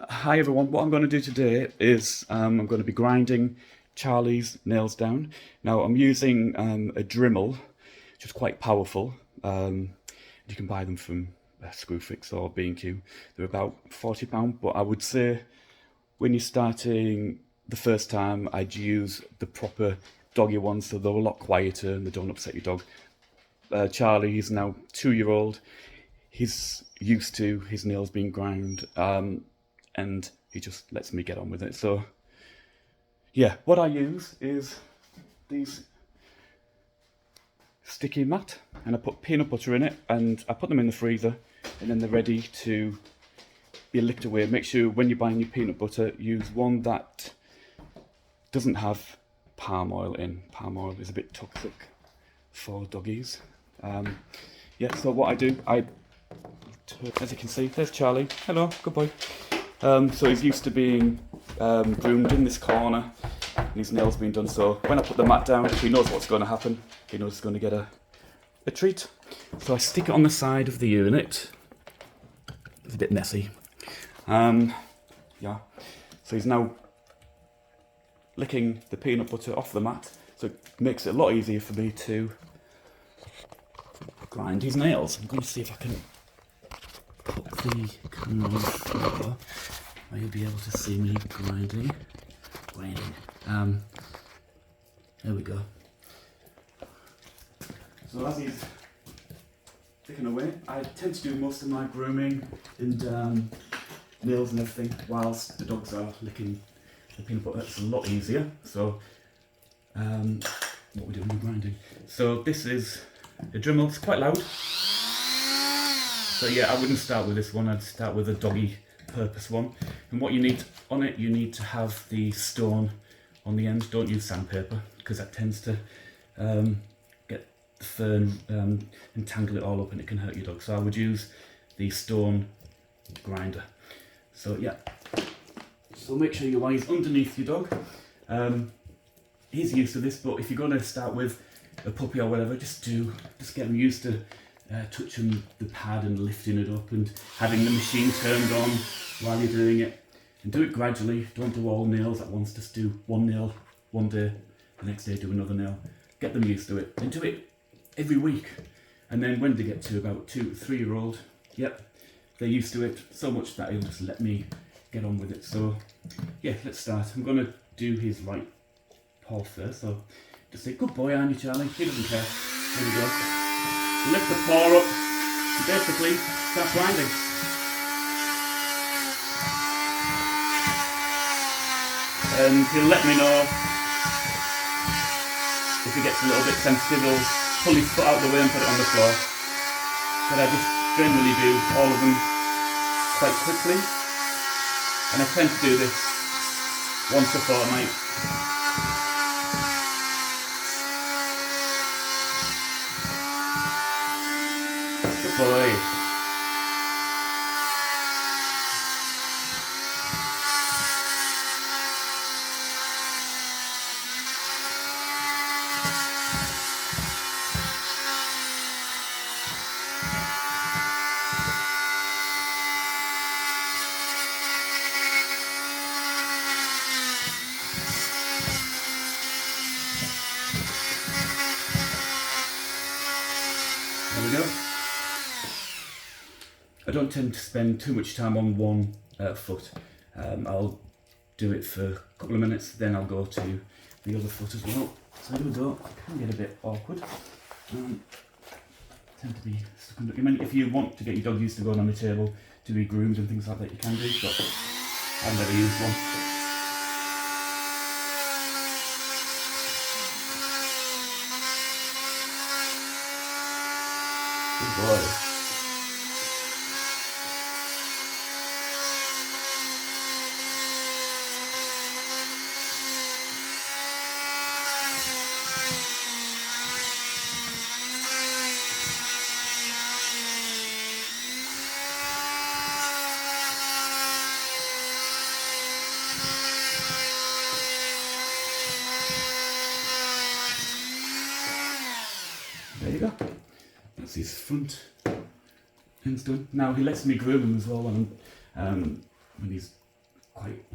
Hi everyone, what I'm going to do today is I'm going to be grinding Charlie's nails down. Now I'm using a Dremel, which is quite powerful. You can buy them from Screwfix or B&Q. They're about £40, but I would say when you're starting the first time, I'd use the proper doggy ones, so they're a lot quieter and they don't upset your dog. Charlie, he's now 2-year-old. He's used to his nails being ground, and he just lets me get on with it. So yeah, what I use is these sticky mat, and I put peanut butter in it, and I put them in the freezer, and then they're ready to be licked away. Make sure when you're buying your peanut butter, use one that doesn't have palm oil in. Palm oil is a bit toxic for doggies. Yeah, so what I do, as you can see, there's Charlie. Hello, good boy. So he's used to being groomed in this corner, and his nails being done. So when I put the mat down, he knows what's going to happen. He knows he's going to get a treat. So I stick it on the side of the unit. It's a bit messy. Yeah. So he's now licking the peanut butter off the mat. So it makes it a lot easier for me to grind his nails. I'm going to see if I can put the camera on the floor where you'll be able to see me grinding. There we go. So as he's ticking away, I tend to do most of my grooming and nails and everything whilst the dogs are licking the peanut butter. It's a lot easier. So what we do when we're grinding. So this is a Dremel. It's quite loud. So yeah, I wouldn't start with this one. I'd start with a doggy purpose one. And what you need on it, you need to have the stone on the end. Don't use sandpaper because that tends to get the fur and tangle it all up, and it can hurt your dog. So I would use the stone grinder. So yeah, so make sure your wire's underneath your dog. He's used to this, but if you're going to start with a puppy or whatever, just get them used to touching the pad and lifting it up and having the machine turned on while you're doing it. And do it gradually. Don't do all nails at once. Just do one nail one day, the next day do another nail. Get them used to it. And do it every week. And then when they get to about 2 or 3-year-old, yep, they're used to it so much that he'll just let me get on with it. So yeah, let's start. I'm going to do his right paw first. So just say, good boy, aren't you, Charlie? He doesn't care. There we go. Lift the paw up, and basically start grinding. And he'll let me know if he gets a little bit sensitive. He'll pull his foot out of the way and put it on the floor. But I just generally do all of them quite quickly. And I tend to do this once a fortnight. Good boy. There we go. I don't tend to spend too much time on one foot. I'll do it for a couple of minutes, then I'll go to the other foot as well. So here we go. It can get a bit awkward. Tend to be stuck under. I mean, if you want to get your dog used to going on the table to be groomed and things like that, you can do, but I've never used one. Good boy. There you go. That's his front ends done. Now he lets me groom him as well when he's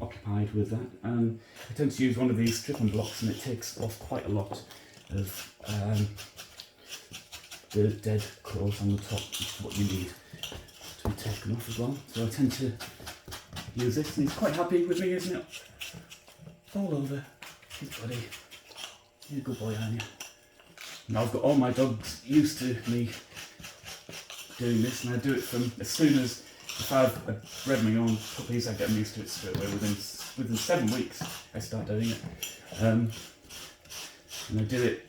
occupied with that. I tend to use one of these stripping blocks, and it takes off quite a lot of the dead clothes on the top, which is what you need to be taken off as well. So I tend to use this, and he's quite happy with me, isn't it? All over his body. You're a good boy, aren't you? Now I've got all my dogs used to me doing this, and I do it from as soon as, if I've bred my own puppies, I get them used to it straight away. Within 7 weeks, I start doing it. And I do it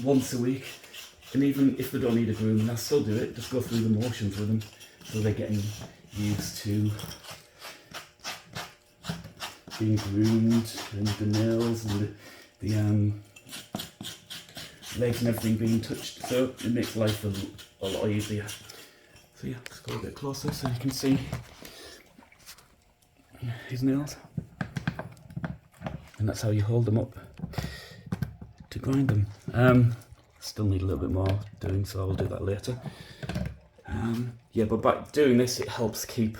once a week. And even if they don't need a grooming, I still do it. Just go through the motions with them, so they're getting used to being groomed, and the nails and the legs and everything being touched. So it makes life a lot easier. So yeah, let's go a bit closer so you can see his nails. And that's how you hold them up to grind them. Still need a little bit more doing, so I'll do that later. Yeah, but by doing this, it helps keep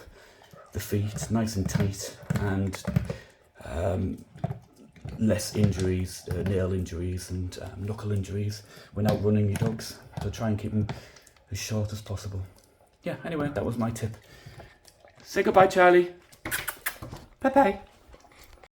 the feet nice and tight, and less injuries, nail injuries and knuckle injuries when out running your dogs. So try and keep them as short as possible. Yeah, anyway, that was my tip. Say goodbye, Charlie. Bye-bye.